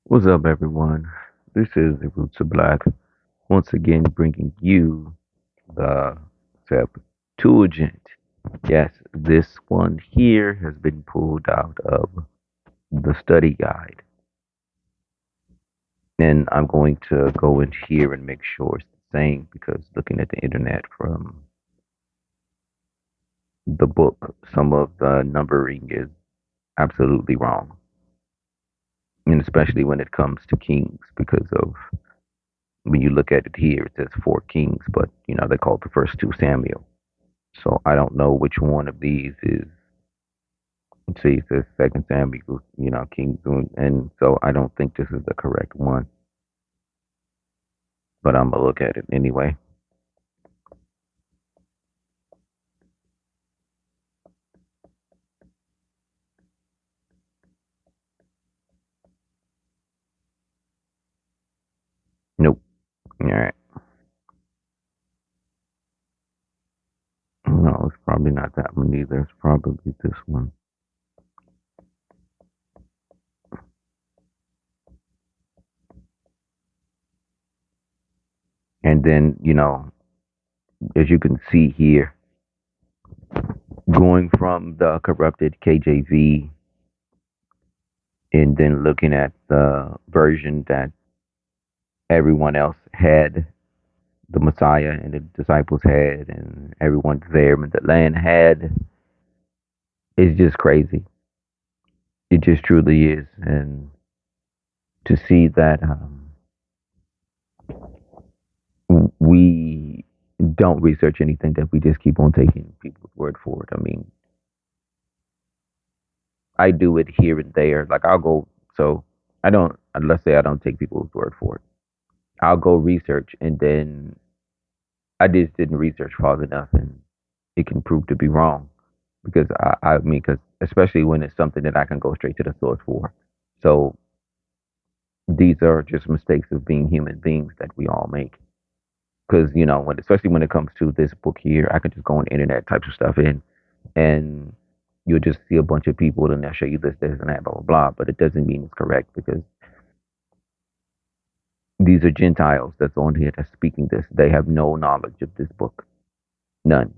What's up, everyone? This is the Roots of Black, once again bringing you the Septuagint. Yes, this one here has been pulled out of the study guide, and I'm going to go in here and make sure it's the same because looking at the internet from the book, some of the numbering is absolutely wrong, and especially when it comes to kings, because of when you look at it here, it says four kings, but they call the first two Samuel. So I don't know which one of these is. Let's see, it says Second Samuel, King, and so I don't think this is the correct one. But I'm gonna look at it anyway. Nope. All right. No, it's probably not that one either. It's probably this one. And then, as you can see here, going from the corrupted KJV and then looking at the version that everyone else had, the Messiah and the disciples had, and everyone there in the land had, is just crazy. It just truly is. And to see that we don't research anything, that we just keep on taking people's word for it. I mean, I do it here and there. Like I'll go, so I don't, let's say I don't take people's word for it. I'll go research and then I just didn't research far enough and it can prove to be wrong because I mean, because especially when it's something that I can go straight to the source for. So these are just mistakes of being human beings that we all make. Because especially when it comes to this book here, I can just go on the internet, type some stuff in, and you'll just see a bunch of people, and they'll show you this, and that, blah blah blah. But it doesn't mean it's correct because these are Gentiles that's on here that's speaking this. They have no knowledge of this book, none.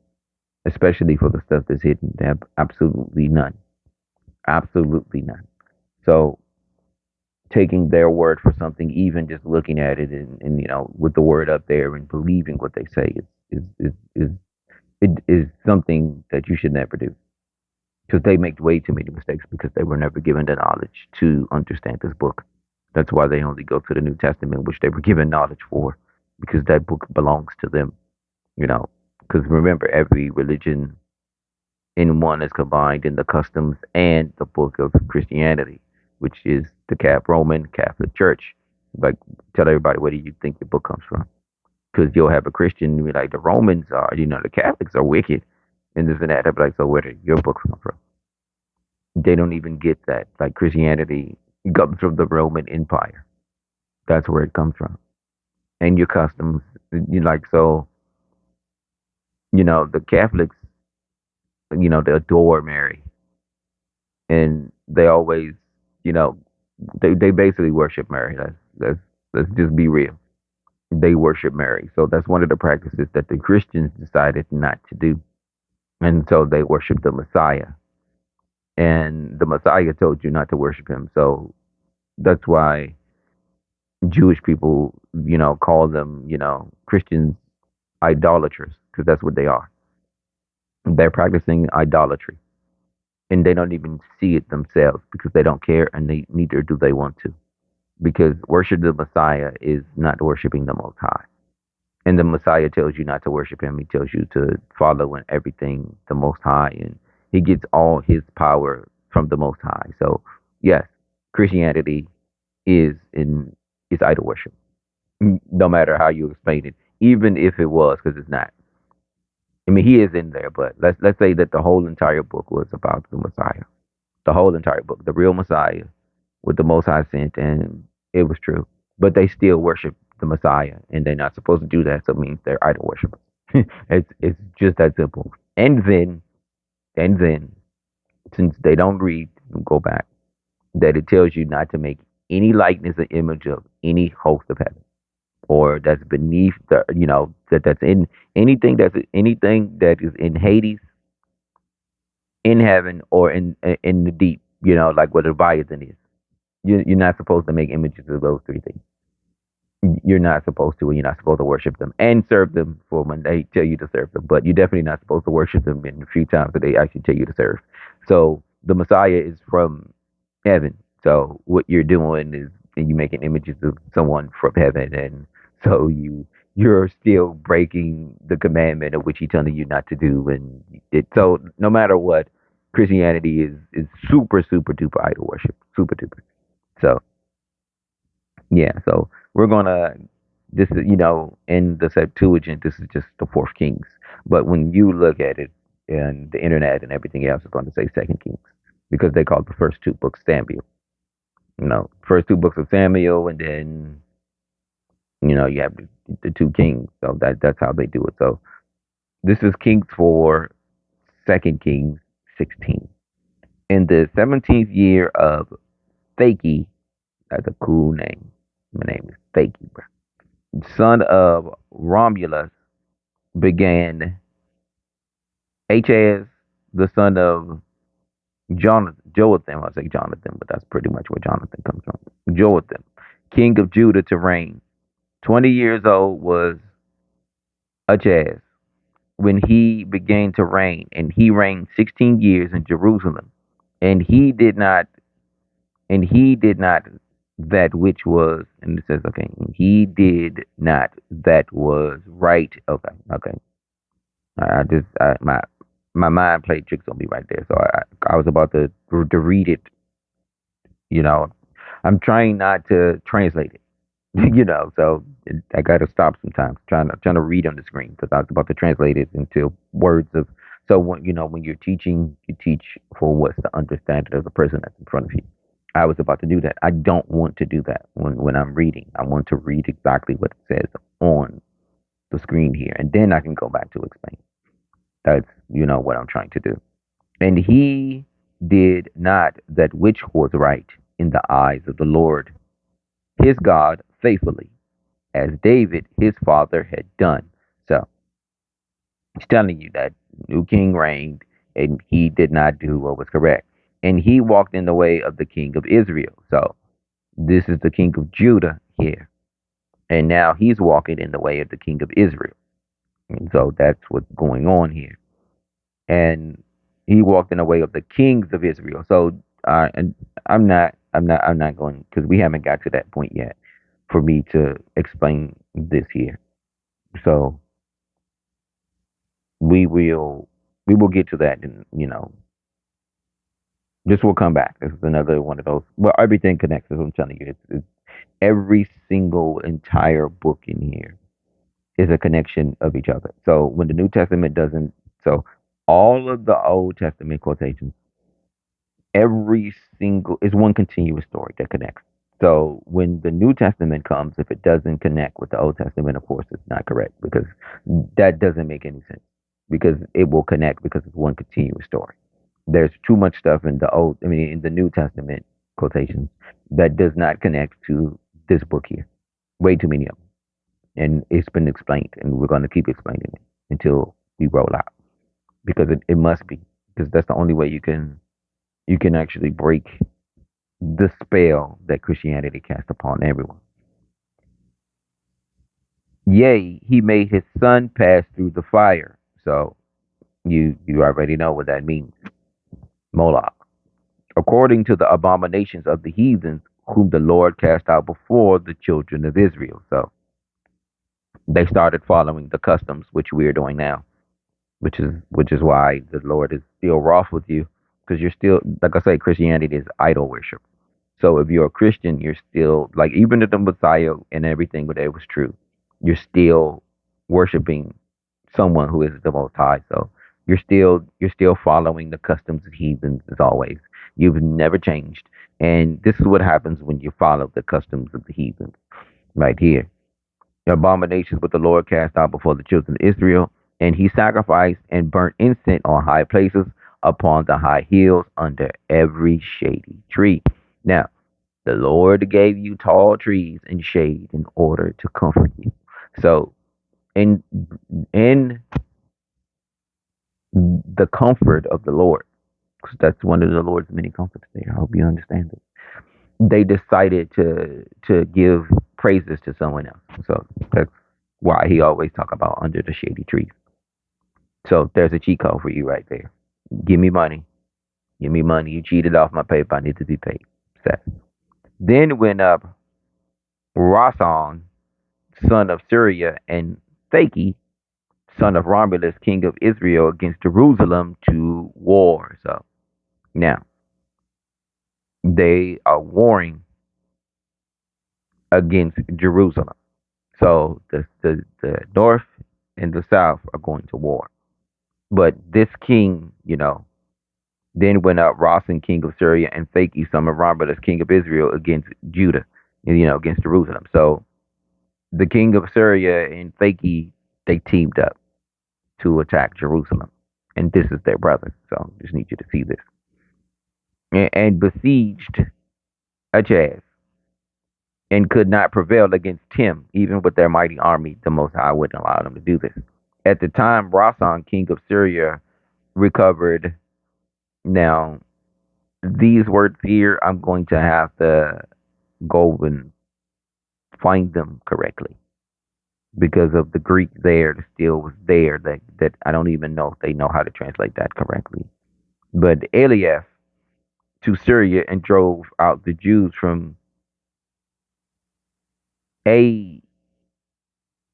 Especially for the stuff that's hidden, they have absolutely none, absolutely none. So taking their word for something, even just looking at it and with the word up there and believing what they say is something that you should never do because they make way too many mistakes because they were never given the knowledge to understand this book. That's why they only go to the New Testament, which they were given knowledge for, because that book belongs to them. Because remember, every religion in one is combined in the customs and the book of Christianity, which is the Roman Catholic Church. Like, tell everybody, where do you think your book comes from? Because you'll have a Christian be like, the Romans are, the Catholics are wicked, and this and that. They'll be like, so where did your book come from? They don't even get that. Like, Christianity comes from the Roman Empire. That's where it comes from. And your customs, so, the Catholics, they adore Mary. And they always, you know, they basically worship Mary. Let's just be real. They worship Mary. So that's one of the practices that the Christians decided not to do. And so they worship the Messiah. And the Messiah told you not to worship him. So that's why Jewish people, call them, Christians idolaters, because that's what they are. They're practicing idolatry. And they don't even see it themselves because they don't care and neither do they want to. Because worship the Messiah is not worshiping the Most High. And the Messiah tells you not to worship him. He tells you to follow in everything the Most High, and he gets all his power from the Most High. So, yes, Christianity is idol worship, no matter how you explain it, even if it was, because it's not. I mean, he is in there, but let's say that the whole entire book was about the Messiah, the whole entire book, the real Messiah, with the Most High sent, and it was true. But they still worship the Messiah, and they're not supposed to do that. So it means they're idol worshipers. It's just that simple. And then since they don't read, go back, that it tells you not to make any likeness or image of any host of heaven, or that's beneath the, that's in anything that is in Hades, in heaven, or in the deep. Like what a Leviathan is. You're not supposed to make images of those three things. You're not supposed to, and you're not supposed to worship them and serve them for when they tell you to serve them. But you're definitely not supposed to worship them in the few times that they actually tell you to serve. So the Messiah is from heaven. So what you're doing is, and you making images of someone from heaven, and so you're still breaking the commandment of which he's telling you not to do. And so no matter what, Christianity is super super duper idol worship, super duper. So yeah, so we're gonna, this is, in the Septuagint, this is just the fourth Kings. But when you look at it and the internet and everything else, it's going to say Second Kings because they call the first two books Samuel. First two books of Samuel, and then you have the two kings. So that's how they do it. So this is Kings 4, Second Kings 16. In the 17th year of Thaki, that's a cool name. My name is Thaki, bro. Son of Romulus began Haz, the son of Joatham. I say Jonathan, but that's pretty much where Jonathan comes from. Joatham, king of Judah, to reign. 20 years old was Ahaz when he began to reign, and he reigned 16 years in Jerusalem. And he did not that which was, and it says, okay, he did not that was right. Okay, okay. My mind played tricks on me right there. So I was about to read it. You know, I'm trying not to translate it. So I got to stop sometimes trying to read on the screen because I was about to translate it into words of. So when you're teaching, you teach for what's the understanding of the person that's in front of you. I was about to do that. I don't want to do that when I'm reading. I want to read exactly what it says on the screen here, and then I can go back to explain. That's what I'm trying to do. And he did not that which was right in the eyes of the Lord his God faithfully, as David his father had done. So he's telling you that new king reigned and he did not do what was correct. And he walked in the way of the king of Israel. So this is the king of Judah here. And now he's walking in the way of the king of Israel. And so that's what's going on here. And he walked in the way of the kings of Israel. So and I'm not going because we haven't got to that point yet for me to explain this here. So we will we will get to that, and this will come back. This is another one of those. Well, everything connects. As I'm telling you, it's every single entire book in here is a connection of each other. So when the New Testament doesn't, so all of the Old Testament quotations, every single is one continuous story that connects. So when the New Testament comes, if it doesn't connect with the Old Testament, of course, it's not correct because that doesn't make any sense. Because it will connect because it's one continuous story. There's too much stuff in in the New Testament quotations that does not connect to this book here. Way too many of them, and it's been explained, and we're going to keep explaining it until we roll out because it must be because that's the only way you can actually break the spell that Christianity cast upon everyone. Yea, he made his son pass through the fire. So you already know what that means. Moloch. According to the abominations of the heathens, whom the Lord cast out before the children of Israel. So they started following the customs which we are doing now, which is why the Lord is still wroth with you, because you're still, like I say, Christianity is idol worship. So if you're a Christian, you're still like, even if the Messiah and everything but it was true, you're still worshiping someone who is the Most High. So you're still following the customs of heathens as always. You've never changed, and this is what happens when you follow the customs of the heathens. Right here, the abominations which the Lord cast out before the children of Israel, and he sacrificed and burnt incense on high places, upon the high hills, under every shady tree. Now, The Lord gave you tall trees and shade in order to comfort you. So in in the comfort of the Lord, 'cause that's one of the Lord's many comforts there. I hope you understand it. They decided to give praises to someone else. So that's why he always talk about under the shady trees. So there's a cheat code for you right there. Give me money. Give me money. You cheated off my paper. I need to be paid. Set. Then went up Rasan, son of Syria, and Thaki, son of Romulus, king of Israel, against Jerusalem to war. So now they are warring against Jerusalem. So the north and the south are going to war. But this king, then went up Rasan, king of Syria, and Thaki, son of Romulus, king of Israel, against Judah, against Jerusalem. So the king of Syria and Thaki, they teamed up to attack Jerusalem. And this is their brother. So just need you to see this. And besieged Achaz and could not prevail against him, even with their mighty army. The Most High wouldn't allow them to do this. At the time, Rasan, king of Syria, recovered. Now, these words here, I'm going to have to go and find them correctly because of the Greek there that still was there that I don't even know if they know how to translate that correctly. But Elias to Syria and drove out the Jews from A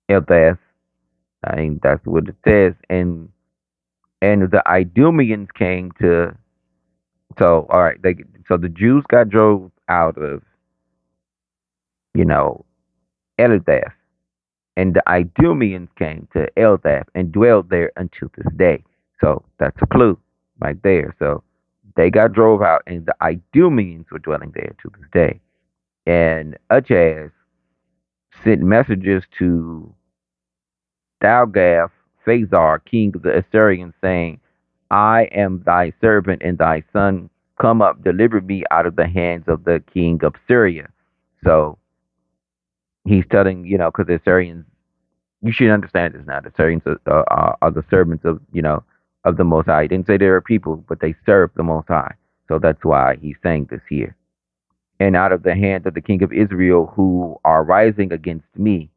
Elthas. I think that's what it says. And the Idumeans came to. So all right, so the Jews got drove out of you know Elthas, and the Idumeans came to Elthas and dwelled there until this day. So that's a clue right there. So they got drove out, and the Idumeans were dwelling there to this day. And Achaz sent messages to Dalgath Phazar, king of the Assyrians, saying, I am thy servant and thy son. Come up, deliver me out of the hands of the king of Syria. So he's telling, because the Assyrians, you should understand this now. The Assyrians are the servants of the Most High. He didn't say they were people, but they serve the Most High. So that's why he's saying this here. And out of the hand of the king of Israel who are rising against me.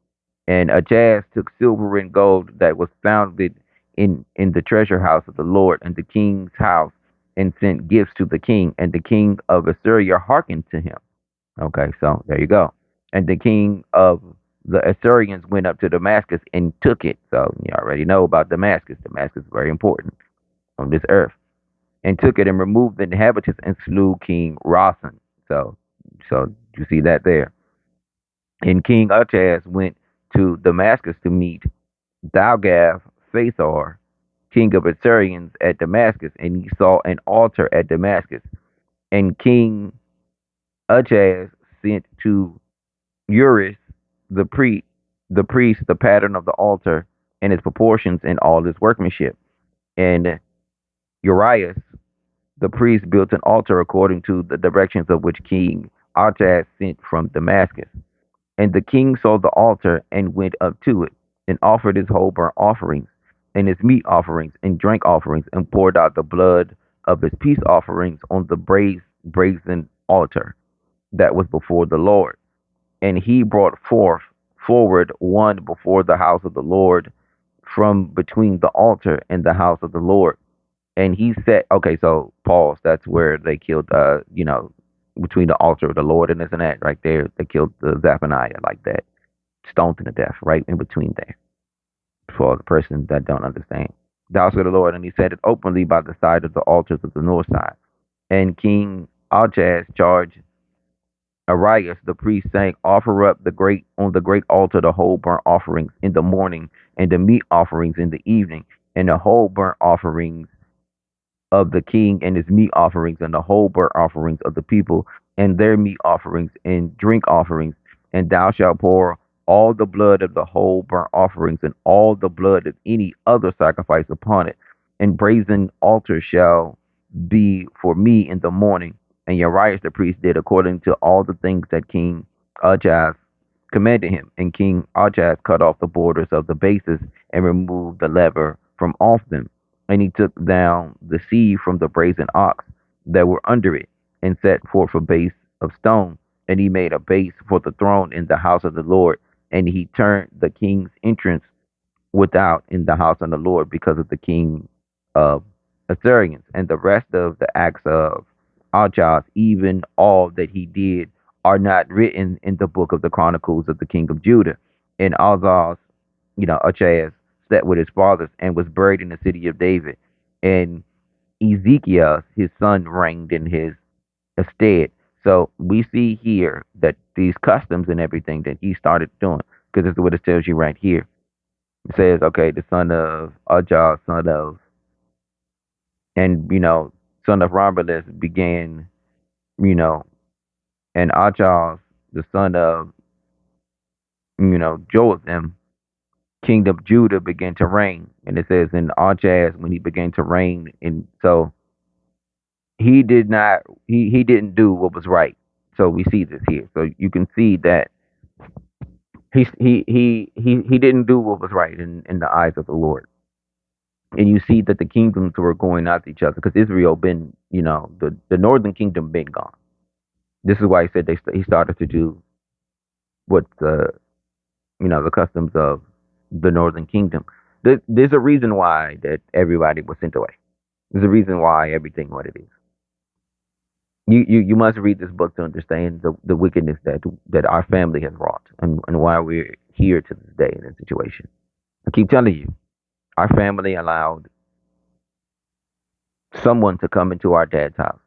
And Ajaz took silver and gold that was founded in the treasure house of the Lord and the king's house, and sent gifts to the king. And the king of Assyria hearkened to him. Okay, so there you go. And the king of the Assyrians went up to Damascus and took it. So you already know about Damascus. Damascus is very important on this earth. And took it and removed the inhabitants and slew King Rasan. So you see that there. And King Achaz went to Damascus to meet Dalgath Phazar, king of Assyrians, at Damascus, and he saw an altar at Damascus. And King Achaz sent to Urias the priest, the pattern of the altar and its proportions and all its workmanship. And Urias the priest built an altar according to the directions of which King Achaz sent from Damascus. And the king saw the altar and went up to it, and offered his whole burnt offerings, and his meat offerings, and drink offerings, and poured out the blood of his peace offerings on the brazen altar that was before the Lord. And he brought forward one before the house of the Lord from between the altar and the house of the Lord. And he said, okay, so pause. That's where they killed, between the altar of the Lord and this and that right there. They killed the Zephaniah like that, stoned him to death right in between there. For the person that don't understand, the house of the Lord, and he said it openly by the side of the altars of the north side. And King Alchaz charged Arias the priest, saying, offer up on the great altar the whole burnt offerings in the morning, and the meat offerings in the evening, and the whole burnt offerings of the king and his meat offerings, and the whole burnt offerings of the people and their meat offerings and drink offerings. And thou shalt pour all the blood of the whole burnt offerings and all the blood of any other sacrifice upon it. And brazen altar shall be for me in the morning, And Uriah the priest did according to all the things that King Ahaz commanded him. And King Ahaz cut off the borders of the bases and removed the lever from off them. And he took down the sea from the brazen ox that were under it, and set forth a base of stone. And he made a base for the throne in the house of the Lord. And he turned the king's entrance without in the house of the Lord because of the king of Assyrians. And the rest of the acts of Ahaz, even all that he did, are not written in the book of the Chronicles of the king of Judah. And Ahaz, Ahaz slept with his fathers and was buried in the city of David. And Ezekiel, his son, reigned in his stead. So we see here that these customs and everything that he started doing, because this is what it tells you right here. It says, okay, the son of Ajah, son of, and son of Rambalus began, you know, and Ajah, the son of, Joatham, king of Judah, began to reign. And it says in Ajaz when he began to reign, and so he did not, he didn't do what was right. So we see this here. So you can see that he didn't do what was right in the eyes of the Lord. And you see that the kingdoms were going after each other because Israel been, the northern kingdom been gone. This is why he said he started to do what the customs of the northern kingdom. There's a reason why that everybody was sent away. There's a reason why everything what it is. You must read this book to understand the wickedness that our family has wrought and why we're here to this day in this situation. I keep telling you, our family allowed someone to come into our dad's house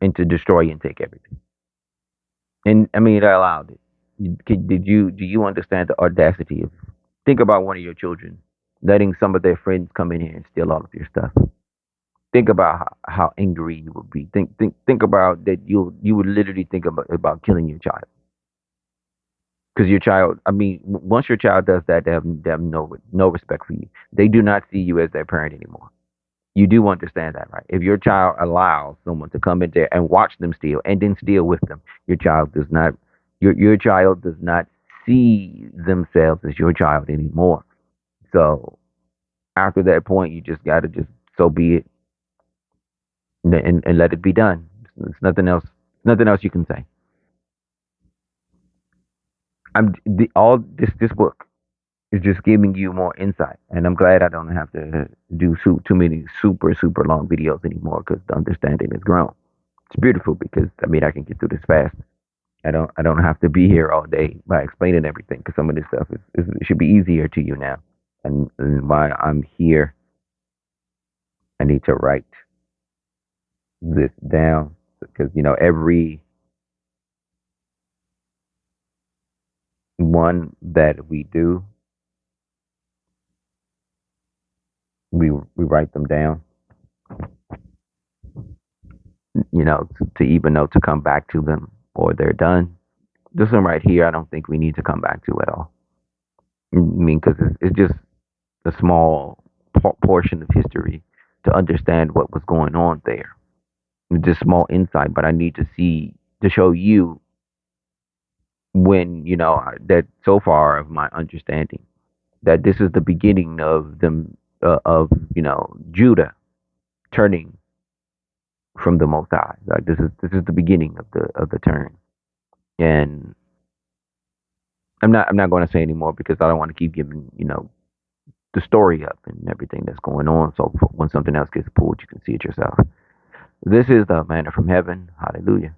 and to destroy and take everything. And I mean, they allowed it. Do you understand the audacity of? Think about one of your children letting some of their friends come in here and steal all of your stuff. Think about how angry you would be. Think about that. You would literally think about killing your child because your child. I mean, once your child does that, they have no respect for you. They do not see you as their parent anymore. You do understand that, right? If your child allows someone to come in there and watch them steal and then steal with them, your child does not your child does not see themselves as your child anymore. So after that point, you just gotta just so be it and let it be done. It's nothing else you can say. All this book is just giving you more insight, and I'm glad I don't have to do too many super long videos anymore because the understanding has grown. It's beautiful because I mean I can get through this fast. I don't have to be here all day by explaining everything because some of this stuff it should be easier to you now. And while I'm here, I need to write this down because every one that we do, we write them down. To even know to come back to them or they're done. This one right here, I don't think we need to come back to at all. I mean, because it's just a small portion of history to understand what was going on there. It's just small insight, but I need to see to show you when that so far of my understanding that this is the beginning of them of Judah turning from the Most High. Like this is the beginning of the turn, and I'm not going to say anymore because I don't want to keep giving the story up and everything that's going on. So when something else gets pulled, you can see it yourself. This is the manna from heaven. Hallelujah.